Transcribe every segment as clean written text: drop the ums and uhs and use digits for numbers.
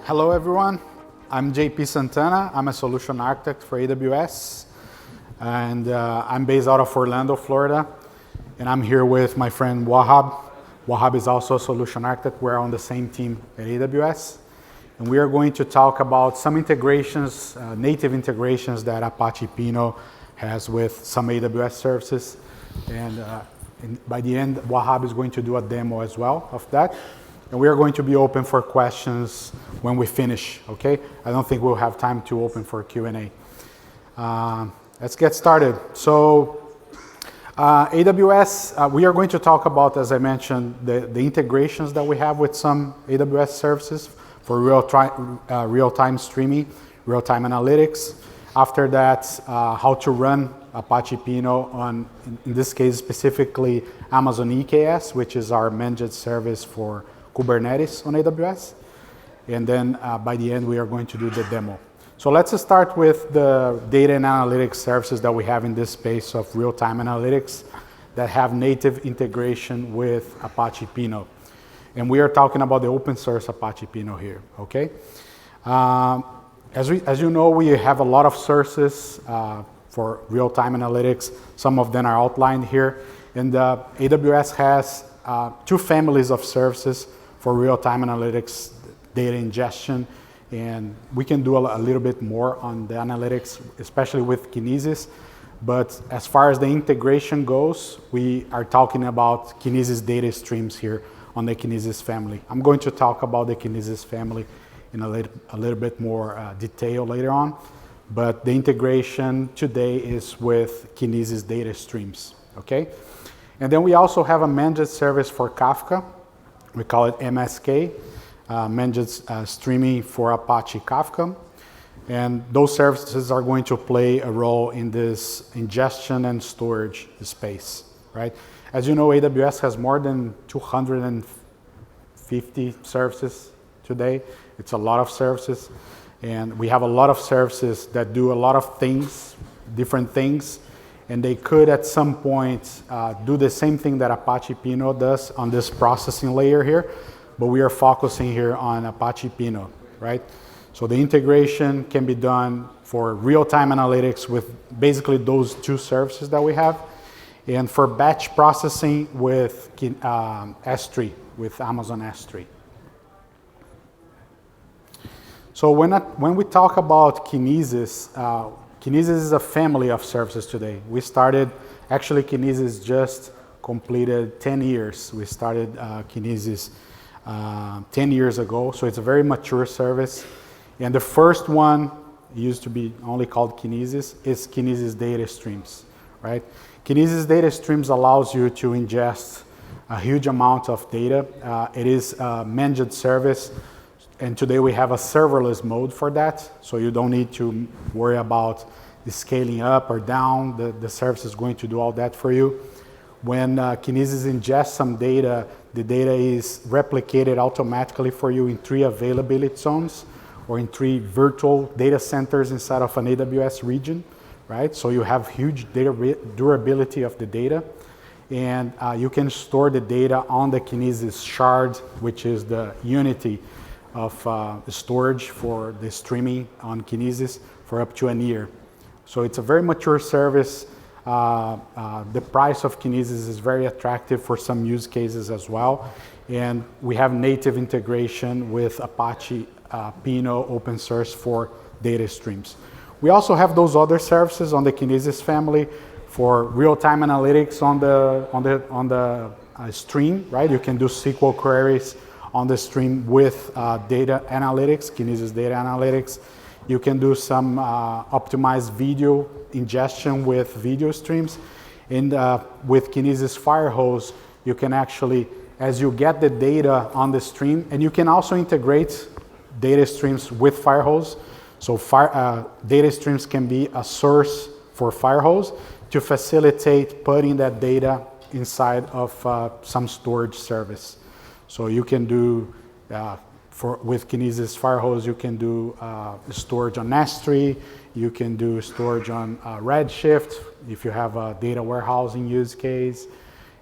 Hello everyone, I'm JP Santana. I'm a solution architect for AWS, and I'm based out of Orlando, Florida, and I'm here with my friend Wahab. Wahab is also a solution architect. We're on the same team at AWS, and we are going to talk about some integrations, native integrations that Apache Pinot has with some AWS services, and by the end, Wahab is going to do a demo as well of that. And we are going to be open for questions when we finish, okay? I don't think we'll have time to open for Q&A. Let's get started. So AWS, we are going to talk about, as I mentioned, the integrations that we have with some AWS services for real-time streaming, real-time analytics. After that, how to run Apache Pinot on, in this case, specifically Amazon EKS, which is our managed service for Kubernetes on AWS. And then by the end, we are going to do the demo. So let's start with the data and analytics services that we have in this space of real-time analytics that have native integration with Apache Pinot. And we are talking about the open source Apache Pinot here, okay? As you know, we have a lot of sources for real-time analytics. Some of them are outlined here. And AWS has two families of services for real-time analytics, data ingestion, and we can do a little bit more on the analytics, especially with Kinesis. But as far as the integration goes, we are talking about Kinesis data streams here on the Kinesis family. I'm going to talk about the Kinesis family in a little bit more detail later on, but the integration today is with Kinesis data streams, okay? And then we also have a managed service for Kafka. We call it MSK, managed streaming for Apache Kafka. And those services are going to play a role in this ingestion and storage space, right? As you know, AWS has more than 250 services today. It's a lot of services. And we have a lot of services that do a lot of things, different things. And they could, at some point, do the same thing that Apache Pinot does on this processing layer here, but we are focusing here on Apache Pinot, right? So the integration can be done for real-time analytics with basically those two services that we have, and for batch processing with S3, with Amazon S3. So when we talk about Kinesis, Kinesis is a family of services today. We started, actually Kinesis just completed 10 years. We started Kinesis 10 years ago, so it's a very mature service. And the first one used to be only called Kinesis, is Kinesis data streams, right? Kinesis data streams allows you to ingest a huge amount of data. It is a managed service, and today we have a serverless mode for that, so you don't need to worry about the scaling up or down. The service is going to do all that for you. When Kinesis ingests some data, the data is replicated automatically for you in 3 availability zones or in 3 virtual data centers inside of an AWS region, right? So you have huge data durability of the data. And you can store the data on the Kinesis shard, which is the unity of the storage for the streaming on Kinesis for up to a year. So it's a very mature service. The price of Kinesis is very attractive for some use cases as well. And we have native integration with Apache Pinot open source for data streams. We also have those other services on the Kinesis family for real-time analytics on the stream, right? You can do SQL queries on the stream with data analytics, Kinesis data analytics. You can do some optimized video ingestion with video streams. And with Kinesis Firehose, you can actually, as you get the data on the stream, and you can also integrate data streams with Firehose. So data streams can be a source for Firehose to facilitate putting that data inside of some storage service. So you can do, with Kinesis Firehose, you can do storage on S3, you can do storage on Redshift if you have a data warehousing use case.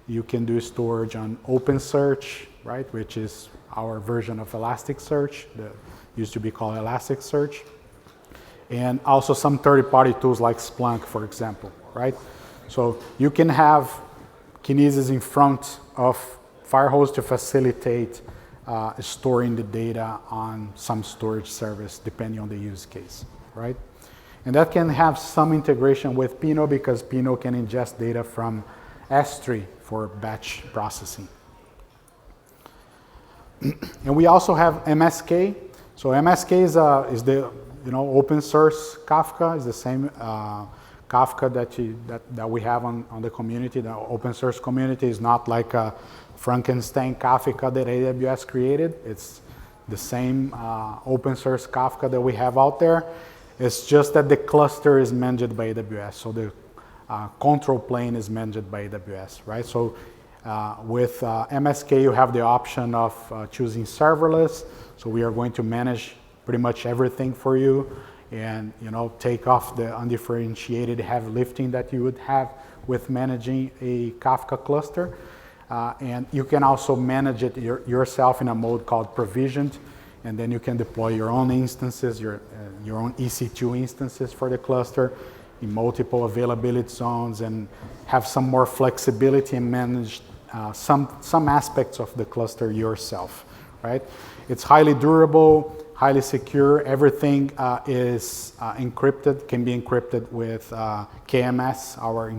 You can do storage on OpenSearch, right, which is our version of Elasticsearch, used to be called Elasticsearch. And also some third-party tools like Splunk, for example, right? So you can have Kinesis in front of Firehose to facilitate storing the data on some storage service, depending on the use case, right? And that can have some integration with Pinot because Pinot can ingest data from S3 for batch processing. And we also have MSK. So MSK is the open source Kafka. Is the same Kafka that we have on the community. The open source community is not like a Frankenstein Kafka that AWS created. It's the same open source Kafka that we have out there. It's just that the cluster is managed by AWS. So the control plane is managed by AWS, right? So with MSK, you have the option of choosing serverless. So we are going to manage pretty much everything for you, and take off the undifferentiated heavy lifting that you would have with managing a Kafka cluster. And you can also manage it yourself in a mode called provisioned, and then you can deploy your own instances, your own EC2 instances for the cluster in multiple availability zones, and have some more flexibility and manage some aspects of the cluster yourself, right? It's highly durable, highly secure. Everything is encrypted, can be encrypted with KMS, our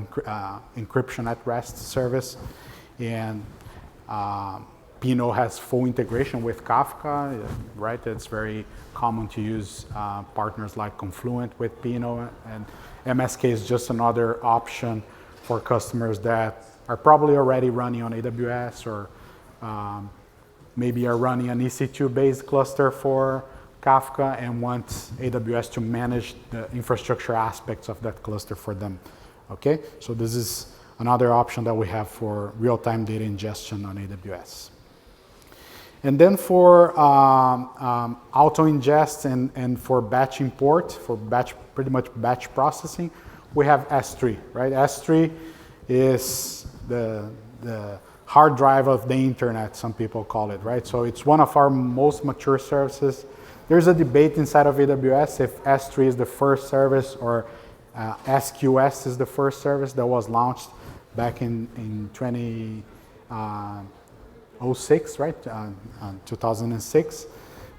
encryption at rest service. And Pinot has full integration with Kafka, right? It's very common to use partners like Confluent with Pinot, and MSK is just another option for customers that are probably already running on AWS or maybe are running an EC2-based cluster for Kafka and want AWS to manage the infrastructure aspects of that cluster for them, okay? So this is another option that we have for real-time data ingestion on AWS. And then for auto ingest and for batch import, for pretty much batch processing, we have S3, right? S3 is the hard drive of the internet, some people call it, right? So it's one of our most mature services. There's a debate inside of AWS if S3 is the first service or SQS is the first service that was launched back in 2006, right? 2006,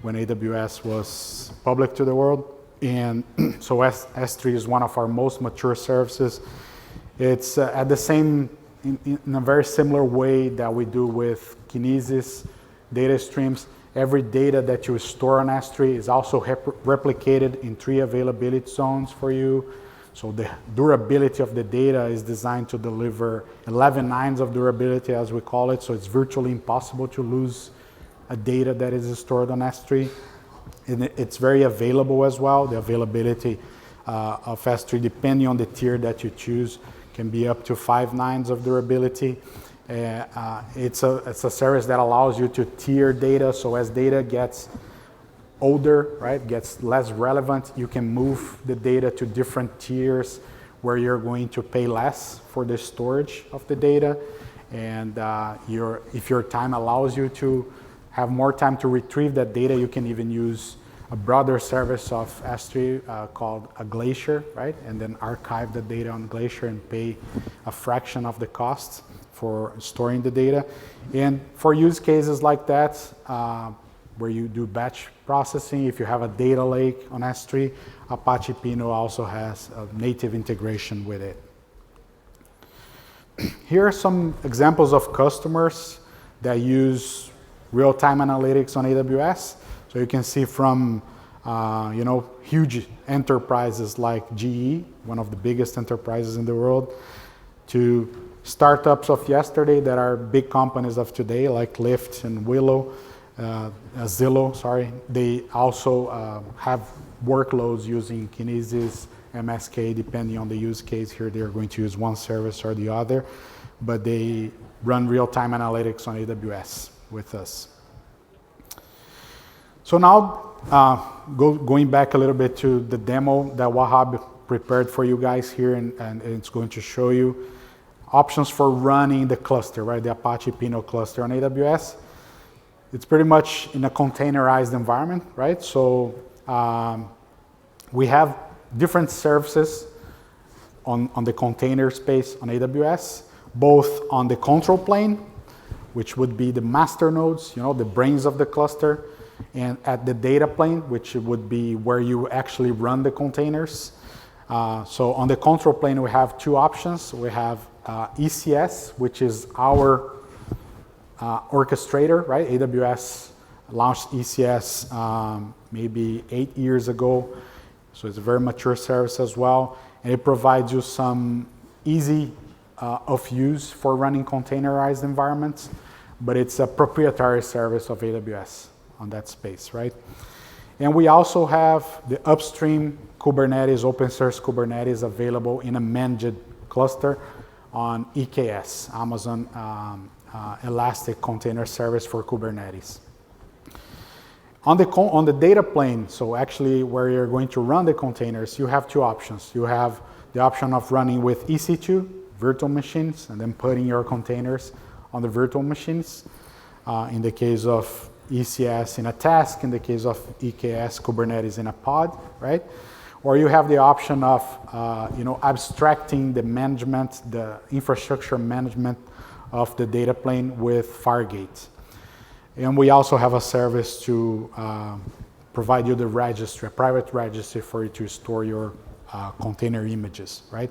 when AWS was public to the world. And so S3 is one of our most mature services. It's at the same, in a very similar way that we do with Kinesis data streams. Every data that you store on S3 is also replicated in 3 availability zones for you. So the durability of the data is designed to deliver 11 nines of durability, as we call it. So it's virtually impossible to lose a data that is stored on S3. And it's very available as well. The availability of S3, depending on the tier that you choose, can be up to 5 nines of durability. It's a service that allows you to tier data. So as data gets older, right, gets less relevant, you can move the data to different tiers where you're going to pay less for the storage of the data. And if your time allows you to have more time to retrieve that data, you can even use a broader service of S3 called a Glacier, right? And then archive the data on Glacier and pay a fraction of the cost for storing the data. And for use cases like that, where you do batch processing, if you have a data lake on S3, Apache Pinot also has a native integration with it. Here are some examples of customers that use real-time analytics on AWS. So you can see from huge enterprises like GE, one of the biggest enterprises in the world, to startups of yesterday that are big companies of today, like Lyft and Zillow, sorry. They also have workloads using Kinesis, MSK, depending on the use case. Here they're going to use one service or the other, but they run real-time analytics on AWS with us. So now, going back a little bit to the demo that Wahab prepared for you guys here, and it's going to show you options for running the cluster, right? The Apache Pinot cluster on AWS. It's pretty much in a containerized environment, right? So we have different services on the container space on AWS, both on the control plane, which would be the master nodes, the brains of the cluster, and at the data plane, which would be where you actually run the containers. So on the control plane, we have two options. We have ECS, which is our orchestrator, right? AWS launched ECS maybe 8 years ago. So it's a very mature service as well. And it provides you some easy of use for running containerized environments, but it's a proprietary service of AWS on that space, right? And we also have the upstream Kubernetes, open source Kubernetes available in a managed cluster on EKS, Amazon Elastic Container Service for Kubernetes. On the data plane, so actually where you're going to run the containers, you have two options. You have the option of running with EC2, virtual machines, and then putting your containers on the virtual machines. In the case of ECS in a task, in the case of EKS, Kubernetes in a pod, right? Or you have the option of abstracting the management, the infrastructure management of the data plane with Fargate. And we also have a service to provide you the registry, a private registry for you to store your container images, right?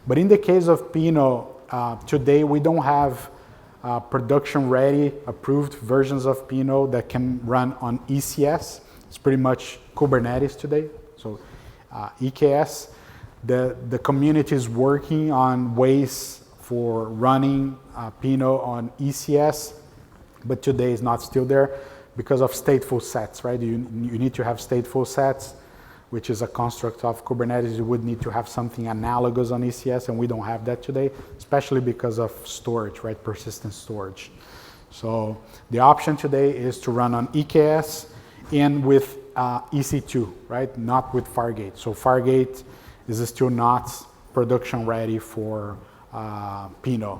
But in the case of Pinot, today we don't have production-ready, approved versions of Pinot that can run on ECS. It's pretty much Kubernetes today. So EKS, the community is working on ways for running Pinot on ECS, but today is not still there because of stateful sets, right? You need to have stateful sets, which is a construct of Kubernetes. You would need to have something analogous on ECS, and we don't have that today, especially because of storage, right? Persistent storage. So the option today is to run on EKS and with EC2, right? Not with Fargate. So Fargate is still not production ready for Pinot.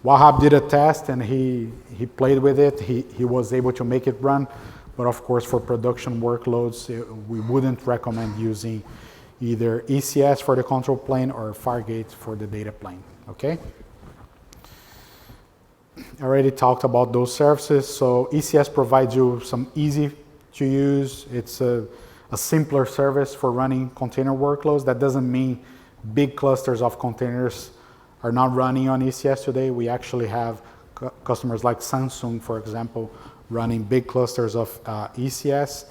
Wahab did a test and he played with it. He was able to make it run, but of course for production workloads, we wouldn't recommend using either ECS for the control plane or Fargate for the data plane, okay? I already talked about those services. So ECS provides you some easy to use. It's a simpler service for running container workloads. That doesn't mean big clusters of containers are not running on ECS today. We actually have customers like Samsung, for example, running big clusters of ECS.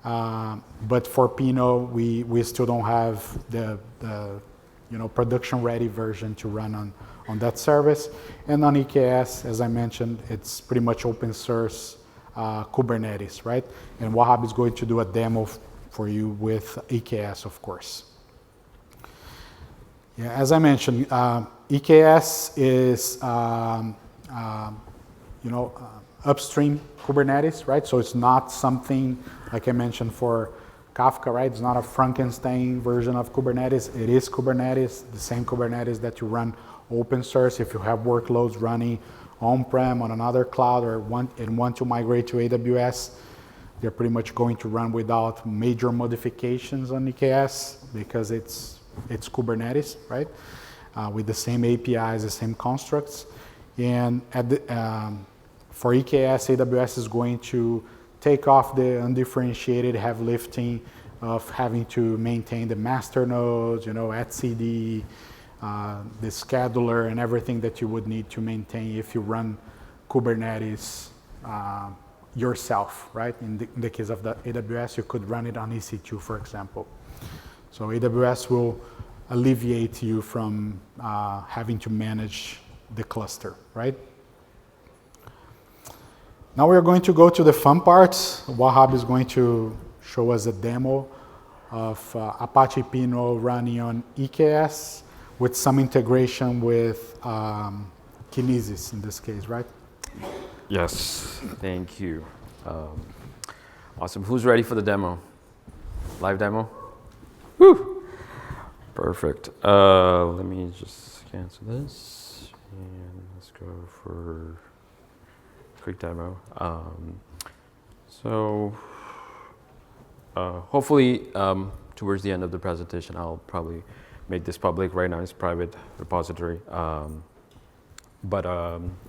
But for Pinot, we still don't have the production-ready version to run on that service. And on EKS, as I mentioned, it's pretty much open source Kubernetes, right? And Wahab is going to do a demo for you with EKS, of course. Yeah, as I mentioned, EKS is upstream Kubernetes, right? So it's not something like I mentioned for Kafka, right? It's not a Frankenstein version of Kubernetes. It is Kubernetes, the same Kubernetes that you run open source. If you have workloads running on-prem on another cloud or want to migrate to AWS, they're pretty much going to run without major modifications on EKS because it's Kubernetes, right? With the same APIs, the same constructs. And for EKS, AWS is going to take off the undifferentiated heavy lifting of having to maintain the master nodes, etcd, the scheduler, and everything that you would need to maintain if you run Kubernetes yourself, right? In the case of the AWS, you could run it on EC2, for example. So AWS will alleviate you from having to manage the cluster, right? Now we're going to go to the fun parts. Wahab is going to show us a demo of Apache Pinot running on EKS with some integration with Kinesis in this case, right? Yes, thank you. Awesome. Who's ready for the demo? Live demo? Woo! Perfect. Let me just cancel this and let's go for quick demo. So hopefully towards the end of the presentation, I'll probably make this public. Right now it's private repository.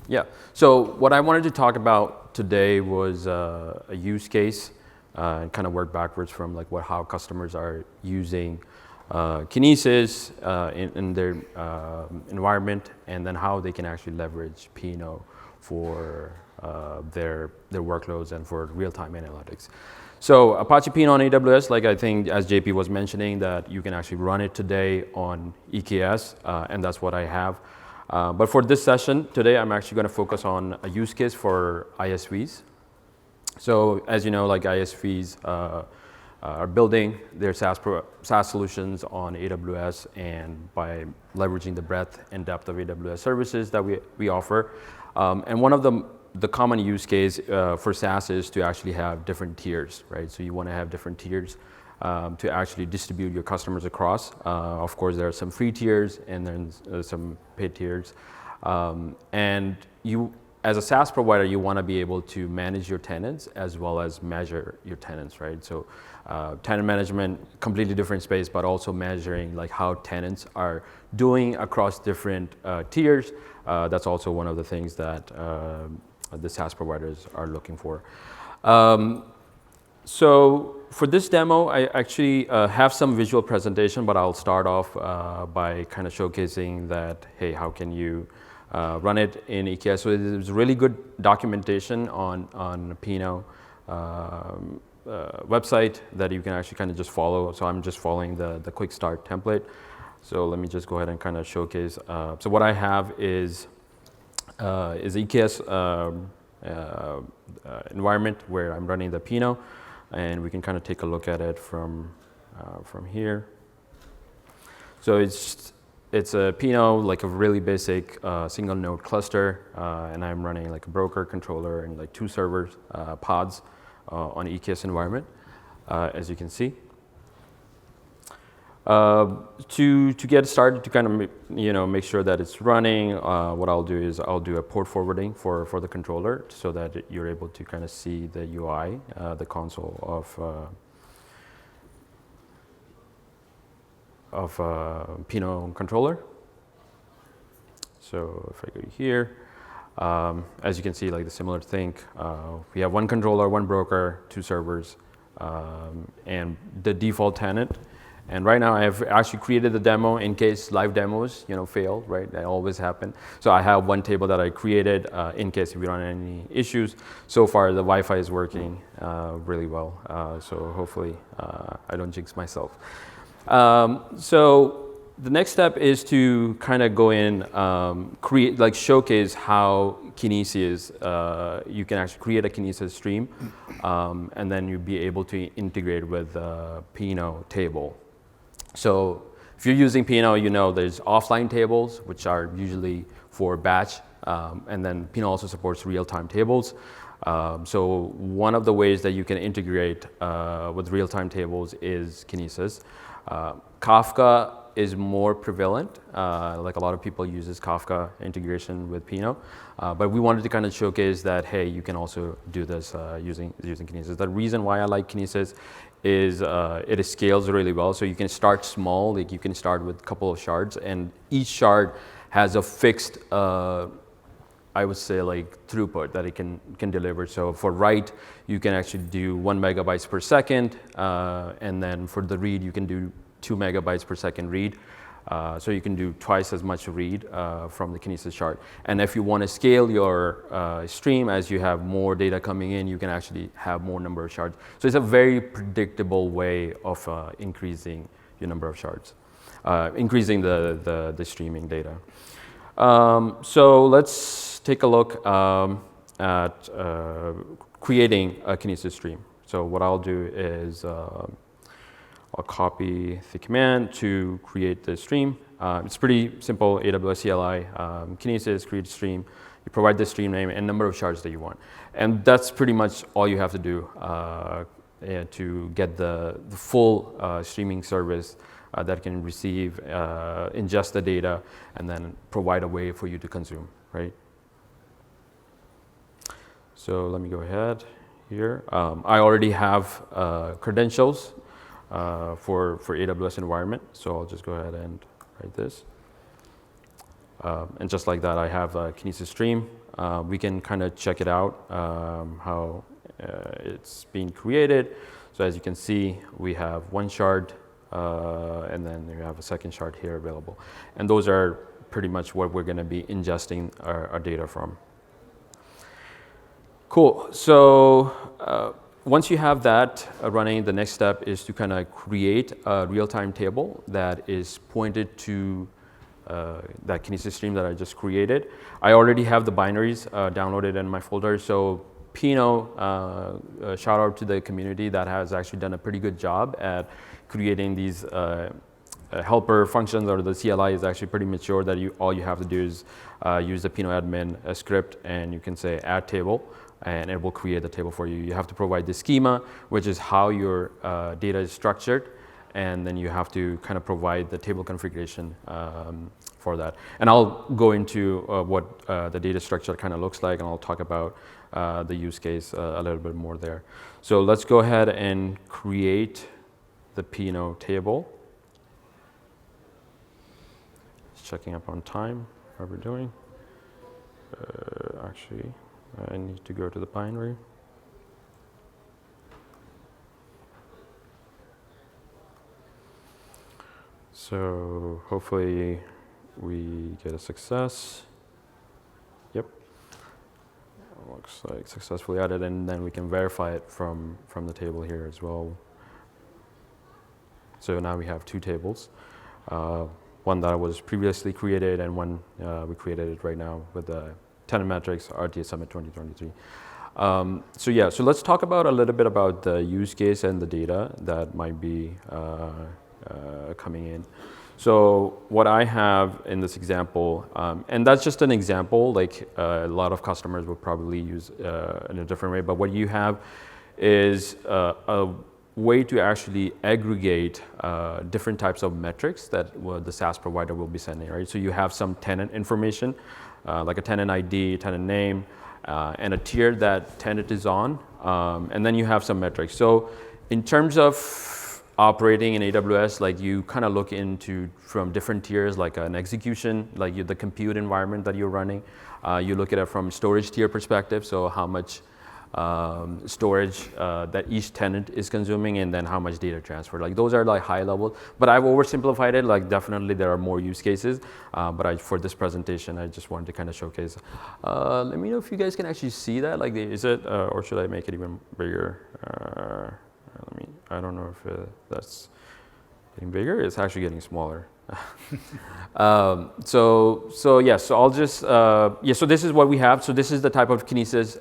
Yeah, so what I wanted to talk about today was a use case and kind of work backwards from like how customers are using Kinesis in their environment, and then how they can actually leverage Pinot for their workloads and for real-time analytics. So Apache Pinot on AWS, like I think as JP was mentioning, that you can actually run it today on EKS, and that's what I have. But for this session today, I'm actually going to focus on a use case for ISVs. So as you know, like ISVs are building their SaaS solutions on AWS, and by leveraging the breadth and depth of AWS services that we offer. And one of the common use case for SaaS is to actually have different tiers, right? So you want to have different tiers to actually distribute your customers across. Of course, there are some free tiers and then some paid tiers. And you, as a SaaS provider, you want to be able to manage your tenants as well as measure your tenants, right? So tenant management, completely different space, but also measuring like how tenants are doing across different tiers. That's also one of the things that the SaaS providers are looking for. So for this demo, I actually have some visual presentation, but I'll start off by kind of showcasing that, hey, how can you run it in EKS? So there's really good documentation on Pinot website that you can actually kind of just follow. So I'm just following the quick start template. So let me just go ahead and kind of showcase. So what I have is EKS environment where I'm running the Pinot, and we can kind of take a look at it from here. So it's a Pinot, like a really basic single node cluster, and I'm running like a broker controller and like 2 servers, pods on EKS environment, as you can see. To get started, to kind of make sure that it's running, what I'll do is I'll do a port forwarding for the controller so that you're able to kind of see the UI, the console of Pinot controller. So if I go here, as you can see, like the similar thing, we have 1 controller, 1 broker, 2 servers, and the default tenant. And right now I have actually created the demo in case live demos, fail, right? That always happen. So I have 1 table that I created in case if we run any issues. So far the Wi-Fi is working really well. So hopefully I don't jinx myself. So the next step is to kind of go in, showcase how Kinesis, you can actually create a Kinesis stream, and then you'll be able to integrate with the Pinot table. So if you're using Pinot, there's offline tables, which are usually for batch, and then Pinot also supports real-time tables. So one of the ways that you can integrate with real-time tables is Kinesis. Kafka is more prevalent, like a lot of people uses Kafka integration with Pinot, but we wanted to kind of showcase that, hey, you can also do this using Kinesis. The reason why I like Kinesis is it scales really well. So you can start small, like you can start with a couple of shards, and each shard has a fixed, I would say, like throughput that it can deliver. So for write, you can actually do 1 megabytes per second, and then for the read, you can do 2 megabytes per second read. So you can do twice as much read from the Kinesis shard. And if you want to scale your stream as you have more data coming in, you can actually have more number of shards. So it's a very predictable way of increasing your number of shards, increasing the streaming data. So let's take a look at creating a Kinesis stream. So what I'll do is I'll copy the command to create the stream. It's pretty simple, AWS CLI, Kinesis, create stream. You provide the stream name and number of shards that you want. And that's pretty much all you have to do to get the full streaming service that can receive, ingest the data, and then provide a way for you to consume, right? So let me go ahead here. I already have credentials for AWS environment, so I'll just go ahead and write this. And just like that, I have a Kinesis stream. We can kind of check it out, how it's being created. So as you can see, we have one shard, and then we have a second shard here available. And those are pretty much what we're going to be ingesting our data from. Cool. So once you have that running, the next step is to kind of create a real-time table that is pointed to that Kinesis stream that I just created. I already have the binaries downloaded in my folder. So Pinot, shout out to the community that has actually done a pretty good job at creating these helper functions, or the CLI is actually pretty mature that all you have to do is use the Pinot admin script, and you can say add table, and it will create the table for you. You have to provide the schema, which is how your data is structured, and then you have to kind of provide the table configuration for that. And I'll go into what the data structure kind of looks like, and I'll talk about the use case a little bit more there. So let's go ahead and create the Pinot table. Just checking up on time, how we're doing. Actually, I need to go to the binary. So hopefully we get a success. Yep. Looks like successfully added, and then we can verify it from the table here as well. So now we have two tables. One that was previously created, and one we created it right now with the tenant metrics RTA Summit 2023. So let's talk about a little bit about the use case and the data that might be coming in. So what I have in this example, and that's just an example, like a lot of customers will probably use in a different way, but what you have is a way to actually aggregate different types of metrics that the SaaS provider will be sending, right? So you have some tenant information, like a tenant ID, tenant name, and a tier that tenant is on, and then you have some metrics. So in terms of operating in AWS, like you kind of look into from different tiers, like an execution, like the compute environment that you're running. You look at it from storage tier perspective, so how much storage that each tenant is consuming, and then how much data transfer. Like those are like high level, but I've oversimplified it. Like definitely there are more use cases, but for this presentation, I just wanted to kind of showcase. Let me know if you guys can actually see that. Like, is it, or should I make it even bigger? I don't know if that's getting bigger. It's actually getting smaller. So I'll just, so this is what we have. So this is the type of Kinesis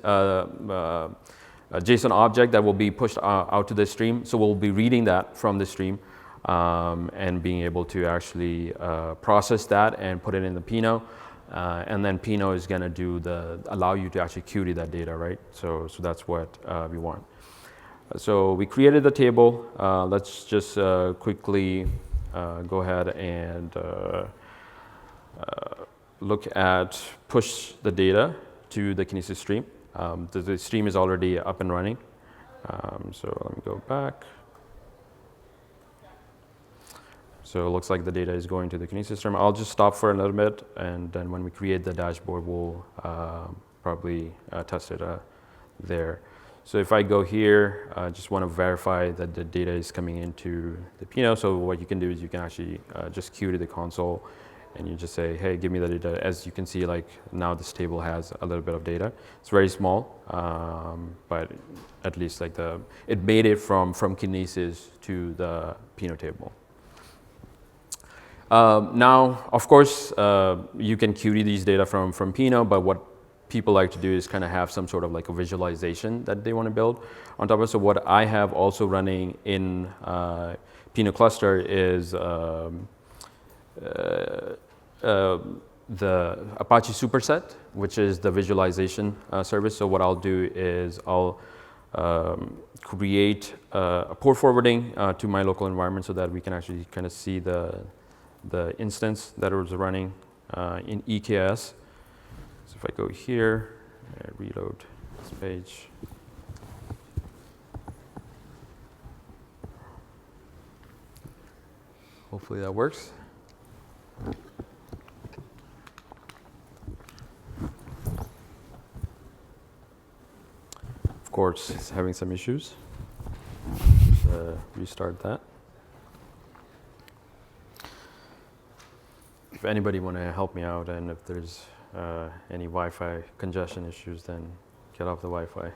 JSON object that will be pushed out to the stream. So we'll be reading that from the stream and being able to actually process that and put it in the Pinot. And then Pinot is going to allow you to actually query that data, right? So that's what we want. So we created the table. Let's just quickly go ahead and look at push the data to the Kinesis stream. The stream is already up and running. So let me go back. So it looks like the data is going to the Kinesis stream. I'll just stop for a little bit, and then when we create the dashboard, we'll probably test it there. So if I go here, I just want to verify that the data is coming into the Pinot. So what you can do is you can actually just queue to the console, and you just say, hey, give me the data. As you can see, like now this table has a little bit of data. It's very small, but at least like it made it from Kinesis to the Pinot table. Now, of course, you can query these data from Pinot, but what people like to do is kind of have some sort of like a visualization that they want to build on top of it. So what I have also running in Pinot cluster is the Apache superset, which is the visualization service. So what I'll do is I'll create a port forwarding to my local environment so that we can actually kind of see the instance that was running in EKS. So if I go here, reload this page. hopefully that works. Of course, it's having some issues. Restart that. If anybody want to help me out, and if there's any Wi-Fi congestion issues, then get off the Wi-Fi.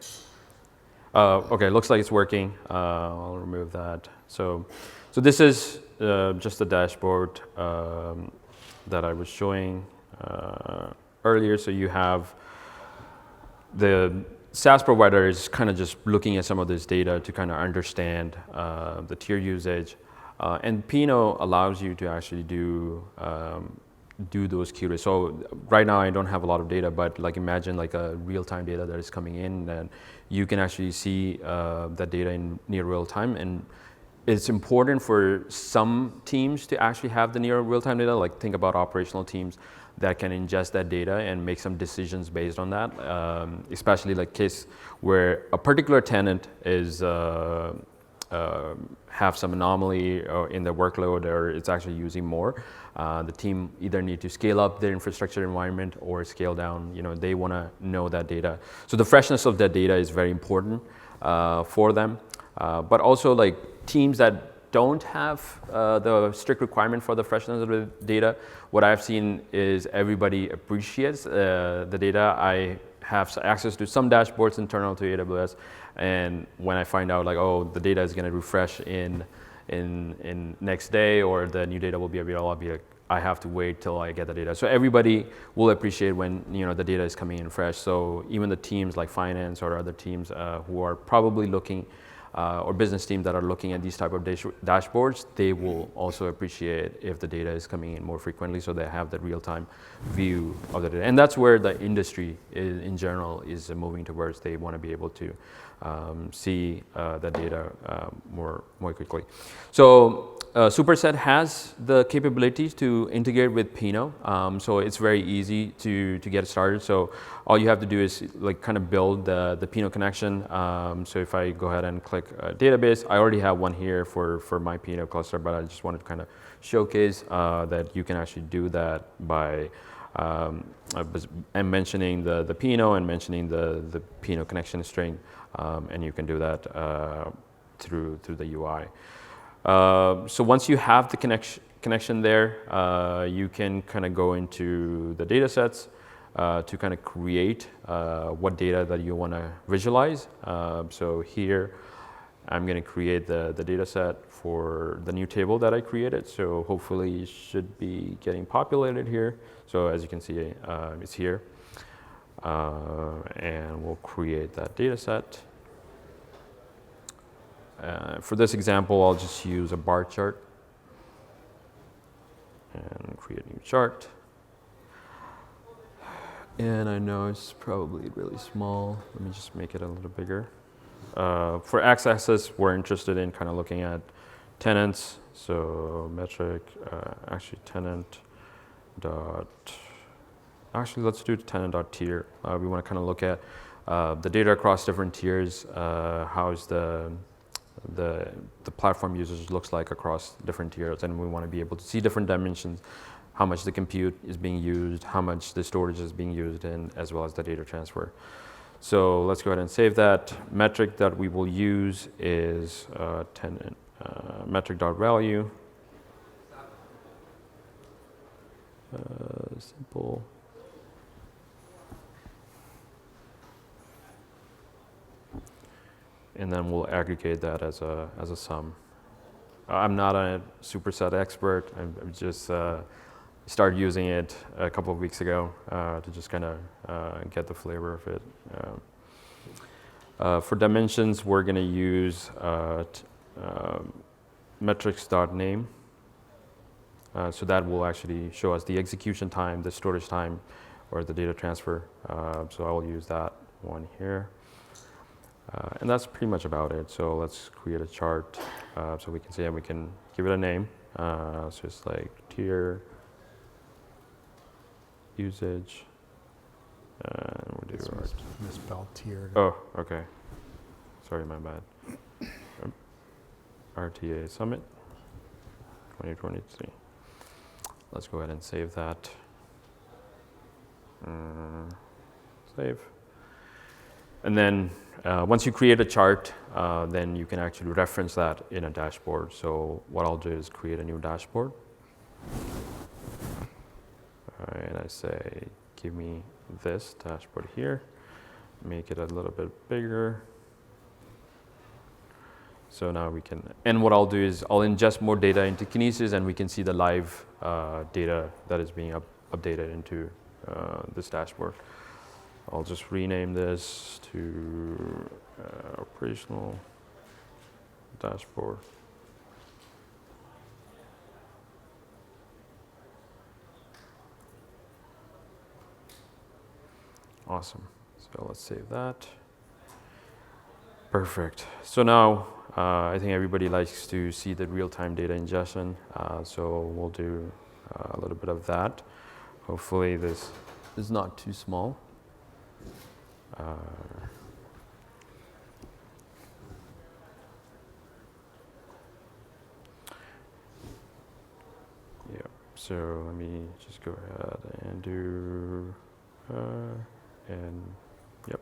Okay, looks like it's working. I'll remove that. So this is just the dashboard that I was showing earlier. So you have the SaaS provider is kind of just looking at some of this data to kind of understand the tier usage. And Pinot allows you to actually do those queries. So right now I don't have a lot of data, but like imagine like a real-time data that is coming in, and you can actually see that data in near real time. And it's important for some teams to actually have the near real-time data. Like think about operational teams that can ingest that data and make some decisions based on that. Especially like case where a particular tenant is have some anomaly in their workload, or it's actually using more. The team either need to scale up their infrastructure environment or scale down. You know, they want to know that data. So the freshness of that data is very important for them. But also like teams that don't have the strict requirement for the freshness of the data, what I've seen is everybody appreciates the data. I have access to some dashboards internal to AWS, and when I find out like, oh, the data is going to refresh in next day, or the new data will be available, I'll be like, I have to wait till I get the data. So everybody will appreciate when the data is coming in fresh. So even the teams like finance or other teams who are probably looking, or business teams that are looking at these type of dashboards, they will also appreciate if the data is coming in more frequently, so they have the real-time view of the data. And that's where the industry in general is moving towards. They want to be able to see the data more quickly. So Superset has the capabilities to integrate with Pinot, so it's very easy to get started. So all you have to do is like kind of build the Pinot connection. So if I go ahead and click database, I already have one here for my Pinot cluster, but I just wanted to kind of showcase that you can actually do that by mentioning the Pinot and mentioning the Pinot connection string, and you can do that through the UI. So once you have the connection there, you can kind of go into the data sets to kind of create what data that you want to visualize. So here, I'm going to create the data set for the new table that I created. So hopefully it should be getting populated here. So as you can see, it's here. And we'll create that data set. For this example, I'll just use a bar chart and create a new chart. And I know it's probably really small. Let me just make it a little bigger. For x-axis, we're interested in kind of looking at tenants. So metric, actually tenant dot, actually let's do tenant dot tier. We want to kind of look at the data across different tiers. How is the platform users looks like across different tiers, and we want to be able to see different dimensions, how much the compute is being used, how much the storage is being used, and as well as the data transfer. So let's go ahead and save that. Metric that we will use is tenant metric.value. Simple. And then we'll aggregate that as a sum. I'm not a superset expert. I'm just started using it a couple of weeks ago to just kind of get the flavor of it. For dimensions, we're going to use metrics.name. So that will actually show us the execution time, the storage time, or the data transfer. So I will use that one here. And that's pretty much about it. So let's create a chart so we can see, and we can give it a name. So it's like tier usage. And we'll do misspelled tier. Oh, okay. Sorry, my bad. RTA Summit. 2023. Let's go ahead and save that. Save. And then once you create a chart, then you can actually reference that in a dashboard. So what I'll do is create a new dashboard. All right, and I say, give me this dashboard here. Make it a little bit bigger. So now we can, and what I'll do is I'll ingest more data into Kinesis, and we can see the live data that is being updated into this dashboard. I'll just rename this to operational dashboard. Awesome. So let's save that. Perfect. So now I think everybody likes to see the real-time data ingestion. So we'll do a little bit of that. Hopefully this is not too small. Yeah. So let me just go ahead and do and yep.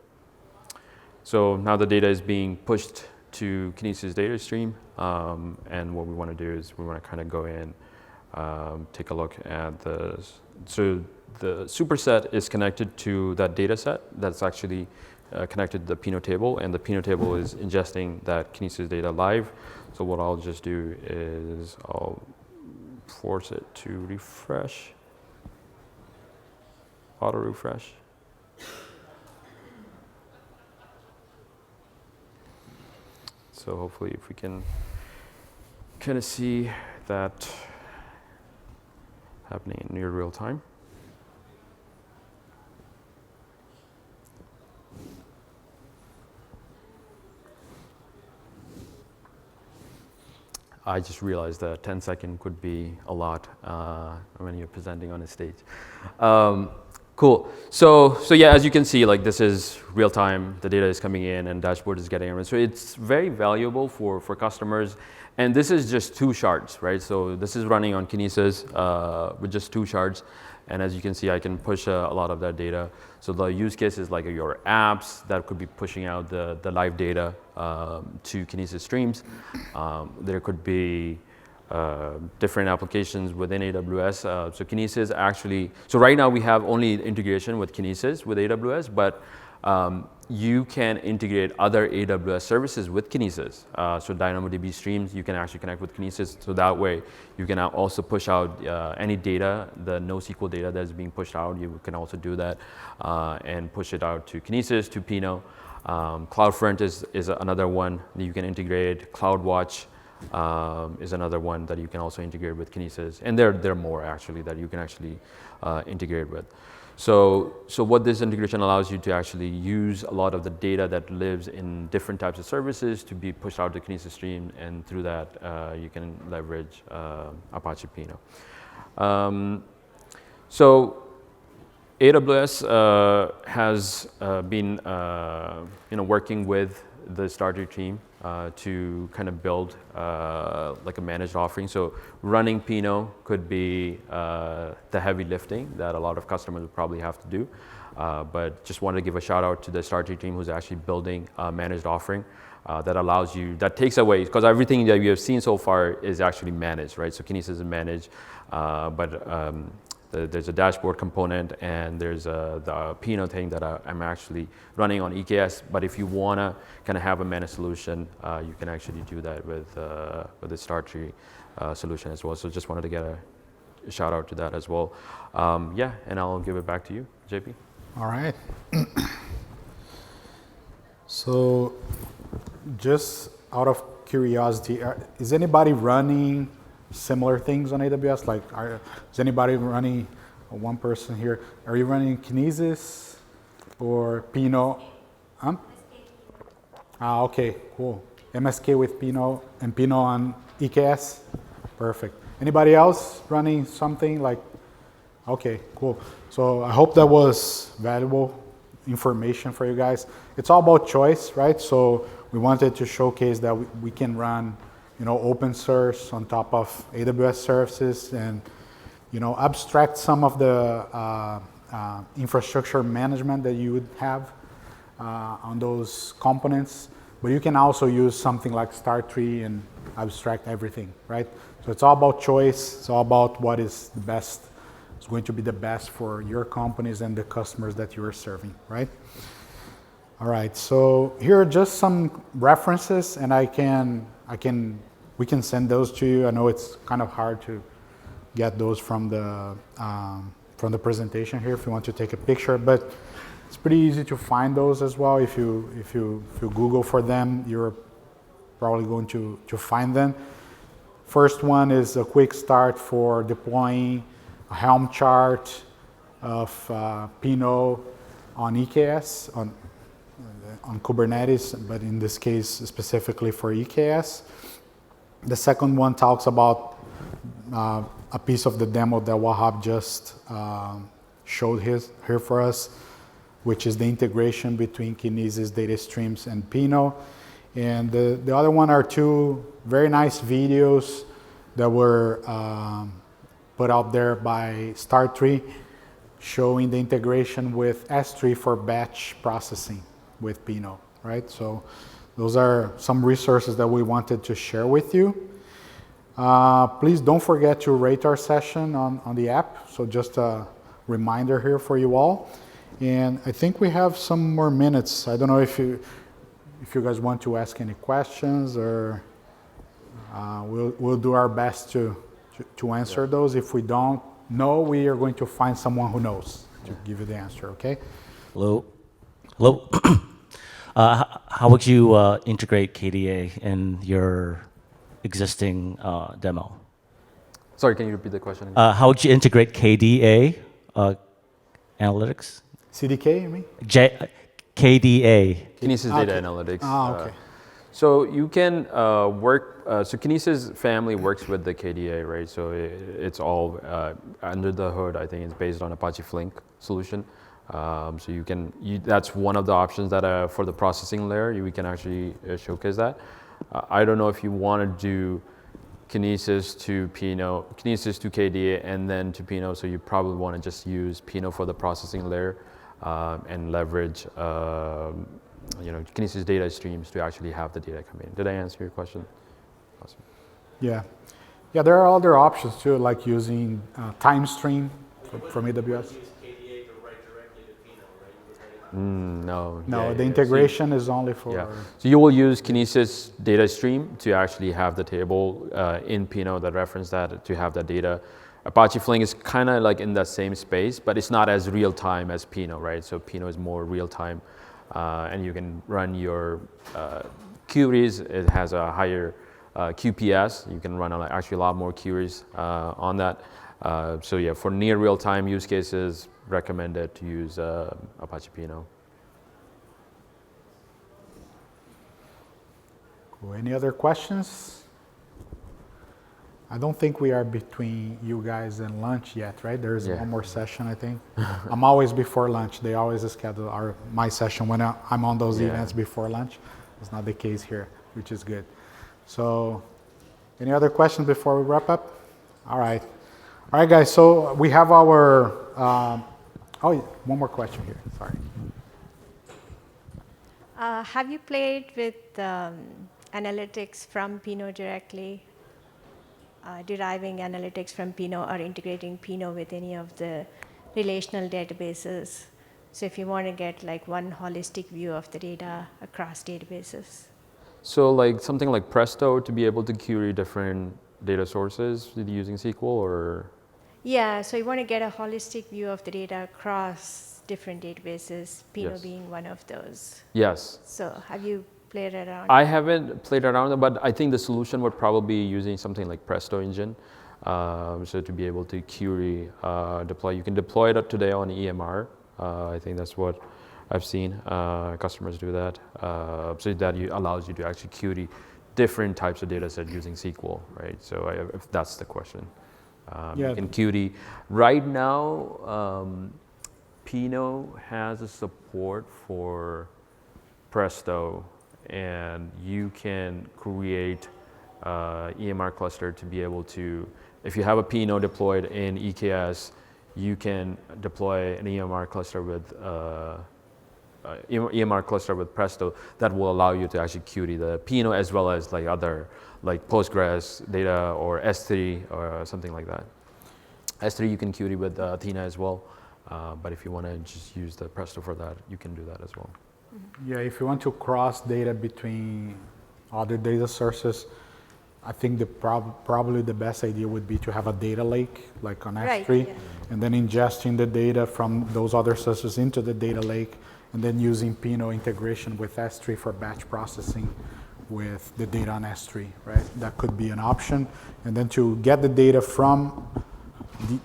So now the data is being pushed to Kinesis data stream, and what we want to do is we want to kind of go in, take a look at so the superset is connected to that data set that's actually connected to the Pinot table, and the Pinot table is ingesting that Kinesis data live. So what I'll just do is I'll force it to refresh, auto refresh. So hopefully if we can kind of see that happening in near real time. I just realized that 10-second could be a lot when you're presenting on a stage. Cool. So yeah, as you can see, like this is real time. The data is coming in, and dashboard is getting it. So it's very valuable for customers. And this is just 2 shards, right? So this is running on Kinesis with just 2 shards. And as you can see, I can push a lot of that data. So the use case is like your apps that could be pushing out the live data to Kinesis streams. There could be different applications within AWS. So Kinesis actually, so right now we have only integration with Kinesis with AWS, but you can integrate other AWS services with Kinesis. So DynamoDB streams, you can actually connect with Kinesis. So that way you can also push out any data, the NoSQL data that is being pushed out, you can also do that and push it out to Kinesis, to Pinot. CloudFront is another one that you can integrate. CloudWatch is another one that you can also integrate with Kinesis. And there are more actually that you can actually integrate with. So what this integration allows you to actually use a lot of the data that lives in different types of services to be pushed out to Kinesis stream, and through that you can leverage Apache Pinot. So AWS has been working with the StarTree team to kind of build like a managed offering. So running Pinot could be the heavy lifting that a lot of customers would probably have to do. But just wanted to give a shout out to the StarTree team who's actually building a managed offering that allows you, that takes away, because everything that you have seen so far is actually managed, right? So Kinesis is managed, but there's a dashboard component, and there's the Pinot thing that I'm actually running on EKS. But if you want to kind of have a managed solution, you can actually do that with the StarTree solution as well. So just wanted to get a shout out to that as well. Yeah, and I'll give it back to you, JP. All right. So just out of curiosity, is anybody running similar things on AWS? Like, is anybody running, one person here, are you running Kinesis or Pinot? Huh? Okay, cool. MSK with Pinot and Pinot on EKS? Perfect. Anybody else running something like, okay, cool. So I hope that was valuable information for you guys. It's all about choice, right? So we wanted to showcase that we can run open source on top of AWS services, and abstract some of the infrastructure management that you would have on those components. But you can also use something like StarTree and abstract everything, right? So it's all about choice. It's all about what is the best. It's going to be the best for your companies and the customers that you are serving, right? All right. So here are just some references, and we can send those to you. I know it's kind of hard to get those from the presentation here if you want to take a picture, but it's pretty easy to find those as well. If you Google for them, you're probably going to find them. First one is a quick start for deploying a Helm chart of Pinot on EKS, on Kubernetes, but in this case specifically for EKS. The second one talks about a piece of the demo that Wahab just showed here for us, which is the integration between Kinesis data streams and Pinot. And the other one are two very nice videos that were put out there by StarTree, showing the integration with S3 for batch processing with Pinot, right? So those are some resources that we wanted to share with you. Please don't forget to rate our session on the app. So just a reminder here for you all. And I think we have some more minutes. I don't know if you guys want to ask any questions, or we'll do our best to answer those. If we don't know, we are going to find someone who knows to give you the answer, okay? Hello. How would you integrate KDA in your existing demo? Sorry, can you repeat the question again? How would you integrate KDA analytics? CDK, you mean? KDA. Kinesis Data Analytics. Okay. So you can work, so Kinesis family works with the KDA, right? So it's all under the hood. I think it's based on Apache Flink solution. So that's one of the options that for the processing layer, we can actually showcase that. I don't know if you want to do Kinesis to Pinot, Kinesis to KDA, and then to Pinot. So you probably want to just use Pinot for the processing layer and leverage, Kinesis data streams to actually have the data come in. Did I answer your question? Awesome. Yeah, there are other options too, like using TimeStream from AWS. No. The integration is only for... Yeah. So you will use Kinesis data stream to actually have the table in Pinot that reference that, to have that data. Apache Flink is kind of like in that same space, but it's not as real time as Pinot, right? So Pinot is more real time, and you can run your queries. It has a higher QPS. You can run actually a lot more queries on that. So yeah, for near real time use cases, recommended to use Apache Pinot. Cool. Any other questions? I don't think we are between you guys and lunch yet, right? There's one more session, I think. I'm always before lunch. They always schedule my session when I'm on those events before lunch. It's not the case here, which is good. So, any other questions before we wrap up? All right, guys. So we have our. One more question here. Sorry. Have you played with analytics from Pinot directly? Deriving analytics from Pinot or integrating Pinot with any of the relational databases. So if you want to get like one holistic view of the data across databases. So like something like Presto to be able to query different data sources using SQL, or? Yeah, so you want to get a holistic view of the data across different databases, Pinot being one of those. Yes. So have you played around? I haven't played around, but I think the solution would probably be using something like Presto engine. So to be able to query, deploy. You can deploy it today on EMR. I think that's what I've seen customers do that. So that allows you to actually query different types of data set using SQL, right? So if that's the question. You can query. Right now, Pinot has a support for Presto, and you can create EMR cluster to be able to, if you have a Pinot deployed in EKS, you can deploy an EMR cluster with Presto that will allow you to actually query the Pinot as well as like other like Postgres data or S3 or something like that. S3 you can query with Athena as well, but if you want to just use the Presto for that, you can do that as well. Yeah, if you want to cross data between other data sources, I think probably the best idea would be to have a data lake, like on S3, Right, yeah. and then ingesting the data from those other sources into the data lake, and then using Pinot integration with S3 for batch processing with the data on S3, right? That could be an option. And then to get the data from the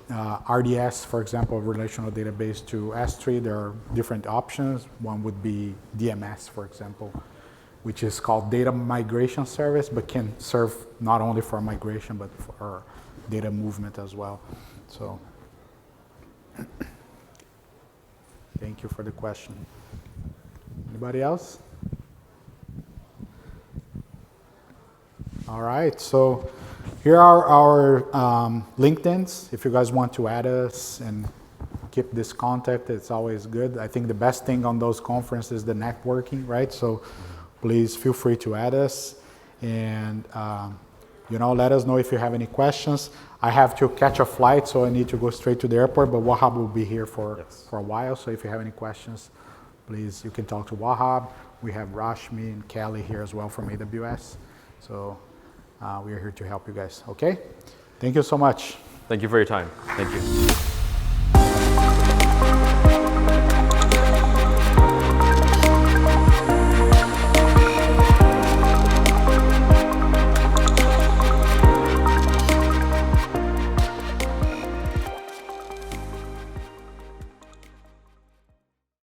RDS, for example, relational database to S3, there are different options. One would be DMS, for example, which is called data migration service, but can serve not only for migration, but for data movement as well. So thank you for the question. Anybody else? All right, so here are our LinkedIn's. If you guys want to add us and keep this contact, it's always good. I think the best thing on those conferences is the networking, right? So please feel free to add us, and let us know if you have any questions. I have to catch a flight, so I need to go straight to the airport, but Wahab will be here for a while, so if you have any questions, please, you can talk to Wahab. We have Rashmi and Kelly here as well from AWS, so we are here to help you guys, okay? Thank you so much. Thank you for your time. Thank you.